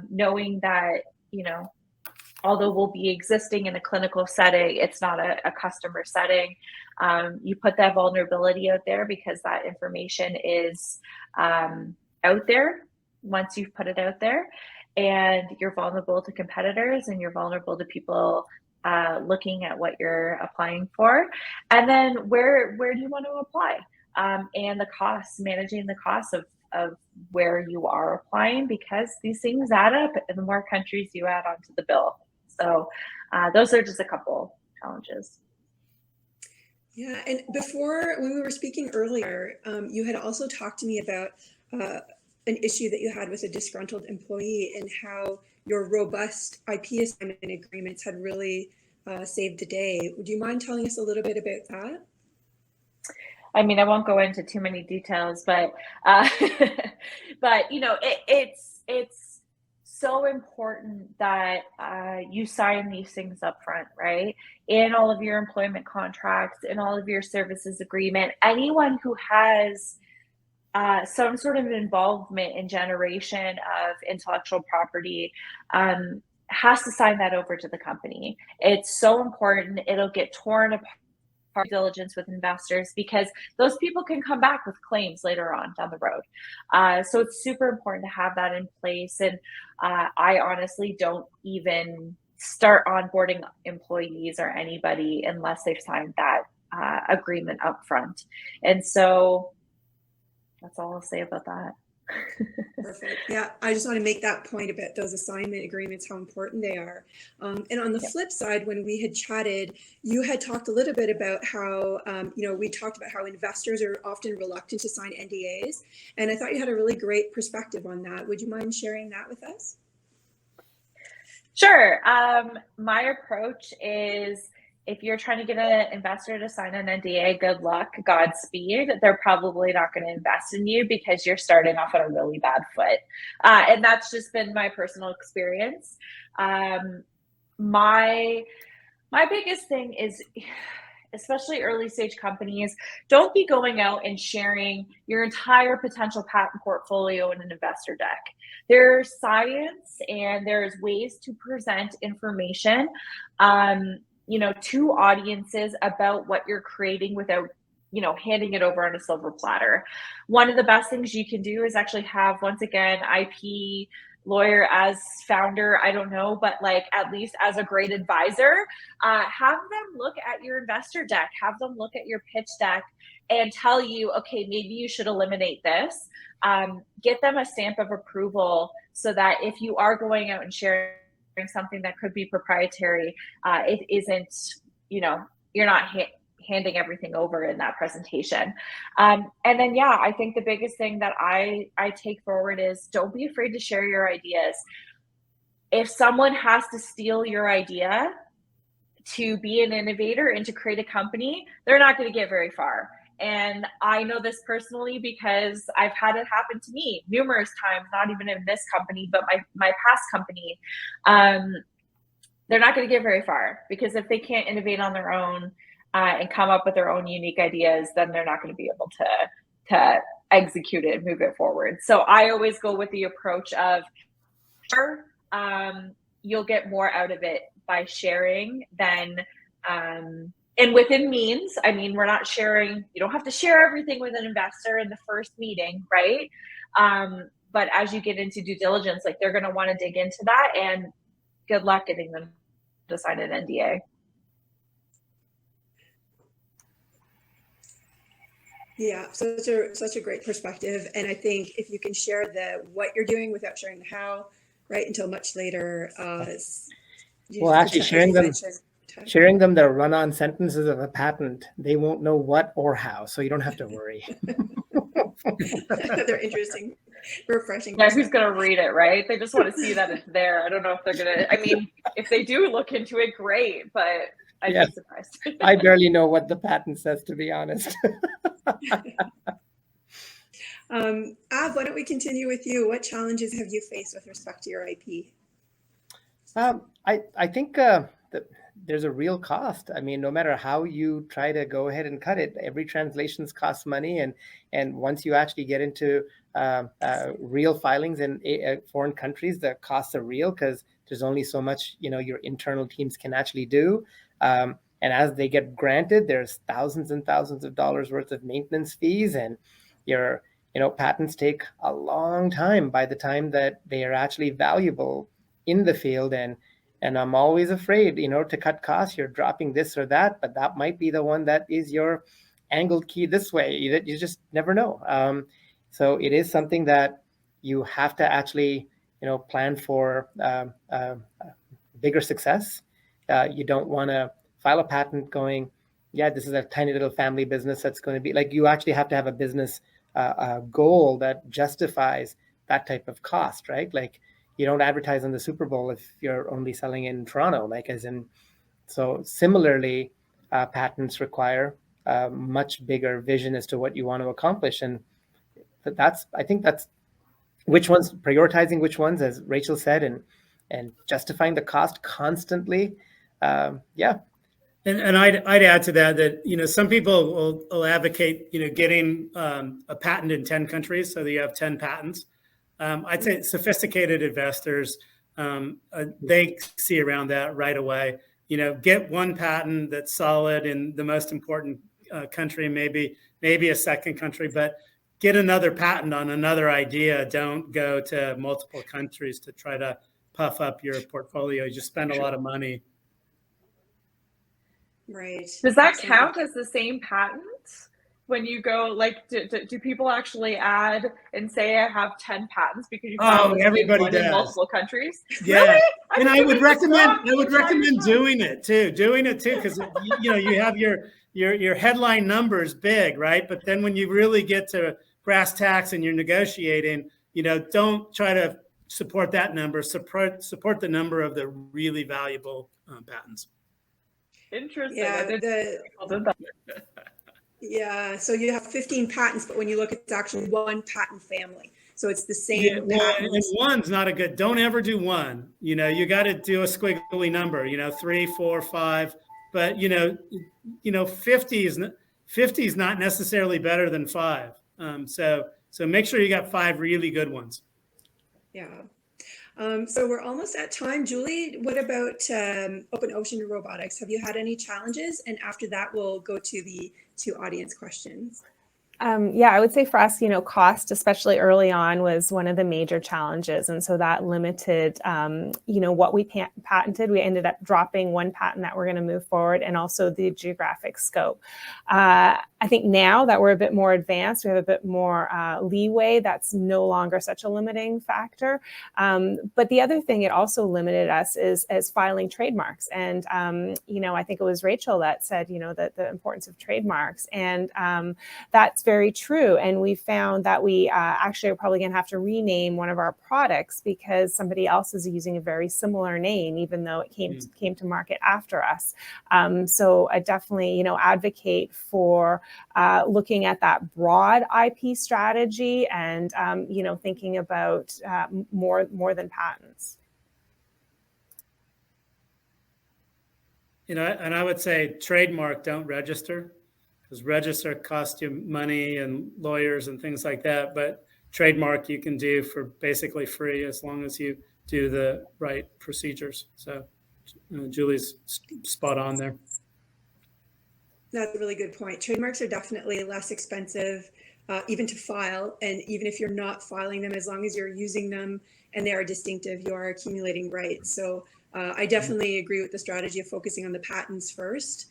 knowing that, although we'll be existing in a clinical setting, it's not a customer setting. You put that vulnerability out there because that information is out there once you've put it out there, and you're vulnerable to competitors and you're vulnerable to people looking at what you're applying for. And then where do you want to apply? And the costs, managing the costs of where you are applying, because these things add up and the more countries you add onto the bill. So those are just a couple challenges. Yeah, and before, when we were speaking earlier, you had also talked to me about an issue that you had with a disgruntled employee and how your robust IP assignment agreements had really saved the day. Would you mind telling us a little bit about that? I mean, I won't go into too many details, but it's so important that you sign these things up front, right? In all of your employment contracts, in all of your services agreement, anyone who has some sort of involvement in generation of intellectual property has to sign that over to the company. It's so important. It'll get torn apart diligence with investors because those people can come back with claims later on down the road. So it's super important to have that in place. And I honestly don't even start onboarding employees or anybody unless they've signed that agreement up front. And so that's all I'll say about that. Perfect. Yeah, I just want to make that point about those assignment agreements, how important they are. And on the flip side, when we had chatted, you had talked a little bit about how, we talked about how investors are often reluctant to sign NDAs. And I thought you had a really great perspective on that. Would you mind sharing that with us? Sure. My approach is, if you're trying to get an investor to sign an NDA, good luck, Godspeed. They're probably not going to invest in you because you're starting off on a really bad foot. And that's just been my personal experience. My biggest thing is, especially early stage companies, don't be going out and sharing your entire potential patent portfolio in an investor deck. There's science and there's ways to present information to audiences about what you're creating without, handing it over on a silver platter. One of the best things you can do is actually have, once again, IP lawyer as founder, I don't know, but at least as a great advisor, have them look at your investor deck, have them look at your pitch deck and tell you, okay, maybe you should eliminate this. Get them a stamp of approval so that if you are going out and sharing something that could be proprietary, it isn't, you're not handing everything over in that presentation. And then, I think the biggest thing that I take forward is don't be afraid to share your ideas. If someone has to steal your idea to be an innovator and to create a company, they're not going to get very far. And I know this personally because I've had it happen to me numerous times, not even in this company, but my past company. They're not going to get very far because if they can't innovate on their own and come up with their own unique ideas, then they're not going to be able to execute it and move it forward. So I always go with the approach of, sure, you'll get more out of it by sharing than and within means. I mean, we're not sharing, you don't have to share everything with an investor in the first meeting, right? But as you get into due diligence, they're going to want to dig into that, and good luck getting them to sign an NDA. Yeah, such a great perspective. And I think if you can share what you're doing without sharing the how, right, until much later. Actually, sharing them the run-on sentences of a patent, they won't know what or how, so you don't have to worry. They're interesting Refreshing. Yeah, who's going to read it, right? They just want to see that it's there. I don't know if they're going to, I mean, if they do look into it, great, but I'd Yes. be surprised. I barely know what the patent says, to be honest. Ab, why don't we continue with you? What challenges have you faced with respect to your IP? I think that there's a real cost. I mean, no matter how you try to go ahead and cut it, every translations costs money, and once you actually get into real filings in foreign countries, the costs are real because there's only so much your internal teams can actually do. And as they get granted, there's thousands and thousands of dollars worth of maintenance fees, and your patents take a long time by the time that they are actually valuable in the field. And I'm always afraid, to cut costs, you're dropping this or that, but that might be the one that is your angled key this way. You just never know. So it is something that you have to actually, plan for bigger success. You don't want to file a patent going, yeah, this is a tiny little family business that's going to be like, you actually have to have a business goal that justifies that type of cost, right? Like, you don't advertise on the Super Bowl if you're only selling in Toronto, so similarly, patents require a much bigger vision as to what you want to accomplish. And I think that's prioritizing which ones, as Rachel said, and justifying the cost constantly. Yeah. And I'd add to that, some people will advocate, getting a patent in 10 countries so that you have 10 patents. I'd say sophisticated investors, they see around that right away. Get one patent that's solid in the most important country, maybe a second country, but get another patent on another idea. Don't go to multiple countries to try to puff up your portfolio. You just spend a lot of money. Right. Does that count as the same patent? When you go, like, do people actually add and say I have 10 patents because you found everybody does in multiple countries? Yeah, really? And I would recommend doing it too, because you have your headline numbers big, right? But then when you really get to brass tacks and you're negotiating, don't try to support that number. Support the number of the really valuable patents. Interesting. Yeah, so you have 15 patents, but when you look, it's actually one patent family. So it's the same patent. And one's not a good, don't ever do one. You got to do a squiggly number, 3, 4, 5. But, 50 is not necessarily better than 5. So make sure you got 5 really good ones. Yeah. So we're almost at time. Julie, what about Open Ocean Robotics? Have you had any challenges? And after that, we'll go to the 2 audience questions. Yeah, I would say for us, cost, especially early on, was one of the major challenges. And so that limited, what we patented. We ended up dropping one patent that we're going to move forward, and also the geographic scope. I think now that we're a bit more advanced, we have a bit more leeway. That's no longer such a limiting factor. But the other thing it also limited us is filing trademarks. And, I think it was Rachel that said, that the importance of trademarks. And that's very true. And we found that we actually are probably going to have to rename one of our products because somebody else is using a very similar name, even though it came to market after us. So I definitely, advocate for looking at that broad IP strategy and, thinking about more than patents. And I would say trademark, don't register. Because register costs you money and lawyers and things like that. But trademark you can do for basically free as long as you do the right procedures. So Julie's spot on there. That's a really good point. Trademarks are definitely less expensive, even to file. And even if you're not filing them, as long as you're using them and they are distinctive, you are accumulating rights. So I definitely agree with the strategy of focusing on the patents first.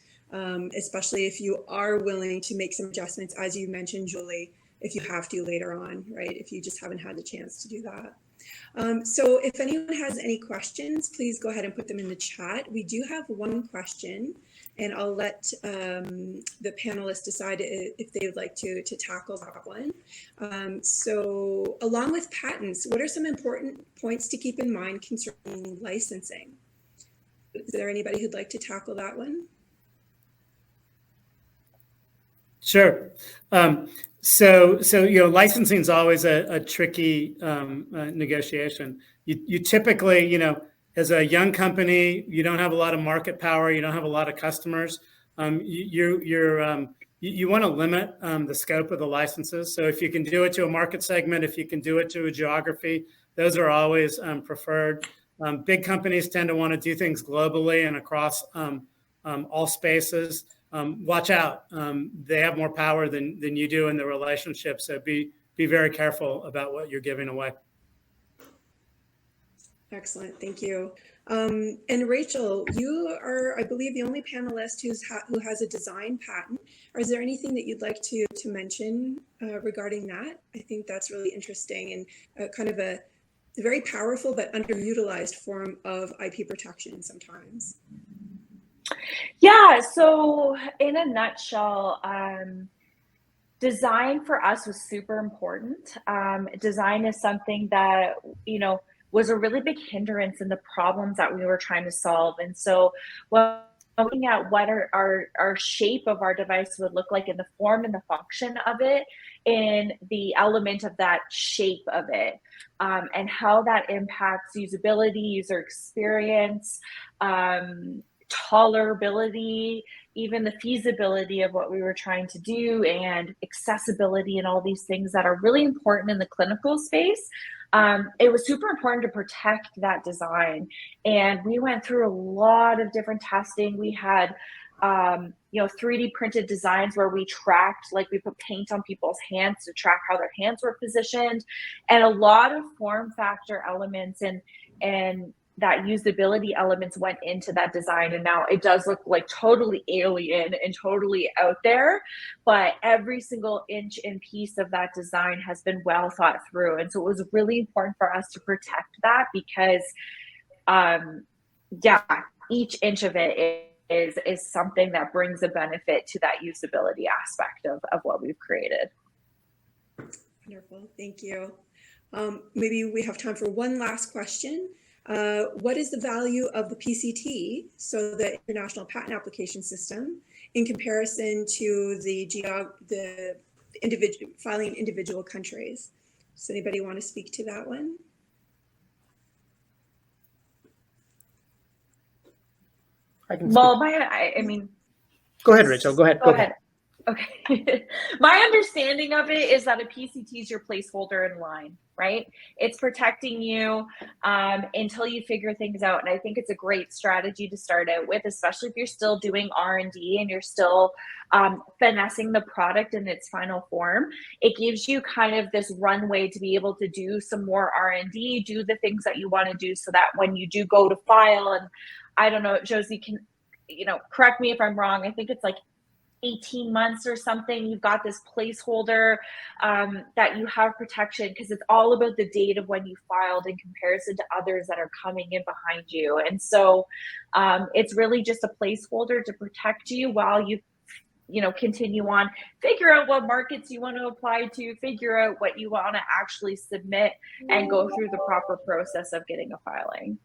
Especially if you are willing to make some adjustments, as you mentioned, Julie, if you have to later on, right? If you just haven't had the chance to do that. So if anyone has any questions, please go ahead and put them in the chat. We do have one question, and I'll let the panelists decide if they would like to tackle that one. So along with patents, what are some important points to keep in mind concerning licensing? Is there anybody who'd like to tackle that one? Sure. So licensing is always a tricky negotiation. You typically, as a young company, you don't have a lot of market power. You don't have a lot of customers. You want to limit the scope of the licenses. So if you can do it to a market segment, if you can do it to a geography, those are always preferred. Big companies tend to want to do things globally and across all spaces. Watch out. They have more power than you do in the relationship. So be very careful about what you're giving away. Excellent, thank you. And Rachel, you are, I believe, the only panelist who has a design patent. Is there anything that you'd like to mention regarding that? I think that's really interesting and kind of a very powerful but underutilized form of IP protection sometimes. Yeah, so in a nutshell, design for us was super important. Design is something that, was a really big hindrance in the problems that we were trying to solve. And so looking at what our shape of our device would look like in the form and the function of it, in the element of that shape of it, and how that impacts usability, user experience, tolerability, even the feasibility of what we were trying to do, and accessibility, and all these things that are really important in the clinical space. It was super important to protect that design. And we went through a lot of different testing. We had 3D printed designs where we tracked, like we put paint on people's hands to track how their hands were positioned, and a lot of form factor elements and that usability elements went into that design. And now it does look like totally alien and totally out there, but every single inch and piece of that design has been well thought through. And so it was really important for us to protect that because, each inch of it is something that brings a benefit to that usability aspect of what we've created. Wonderful, thank you. Maybe we have time for one last question. What is the value of the PCT, so the International Patent Application System, in comparison to the individual filing in individual countries? Does anybody want to speak to that one? I can. Well, I mean. Go ahead, Rachel. Go ahead. Go ahead. Okay. My understanding of it is that a PCT is your placeholder in line, right? It's protecting you until you figure things out. And I think it's a great strategy to start out with, especially if you're still doing R&D and you're still finessing the product in its final form. It gives you kind of this runway to be able to do some more R&D, do the things that you want to do, so that when you do go to file, and I don't know, Josée can, correct me if I'm wrong, I think it's like 18 months or something, you've got this placeholder that you have protection, because it's all about the date of when you filed in comparison to others that are coming in behind you. And so it's really just a placeholder to protect you while you continue on, figure out what markets you want to apply to, figure out what you want to actually submit, and go through the proper process of getting a filing.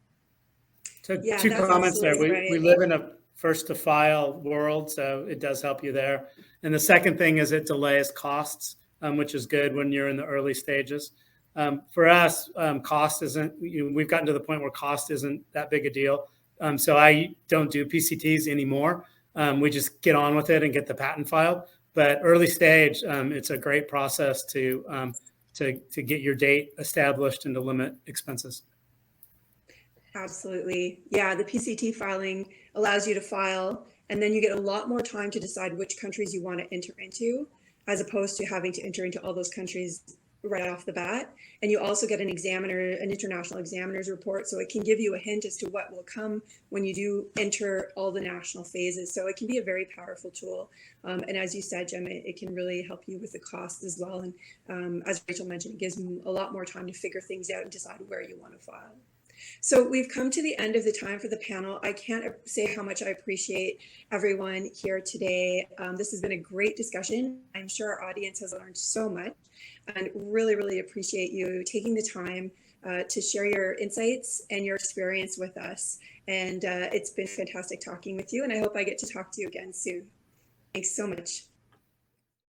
So yeah, two comments there. We live in a first to file world, so it does help you there. And the second thing is it delays costs, which is good when you're in the early stages. For us, cost isn't, we've gotten to the point where cost isn't that big a deal. So I don't do PCTs anymore. We just get on with it and get the patent filed. But early stage, it's a great process to get your date established and to limit expenses. Absolutely. Yeah, the PCT filing allows you to file, and then you get a lot more time to decide which countries you want to enter into, as opposed to having to enter into all those countries right off the bat. And you also get an international examiner's report, so it can give you a hint as to what will come when you do enter all the national phases. So it can be a very powerful tool. And as you said, Gemma, it can really help you with the costs as well. And as Rachel mentioned, it gives you a lot more time to figure things out and decide where you want to file. So we've come to the end of the time for the panel. I can't say how much I appreciate everyone here today. This has been a great discussion. I'm sure our audience has learned so much, and really, really appreciate you taking the time to share your insights and your experience with us. And it's been fantastic talking with you, and I hope I get to talk to you again soon. Thanks so much.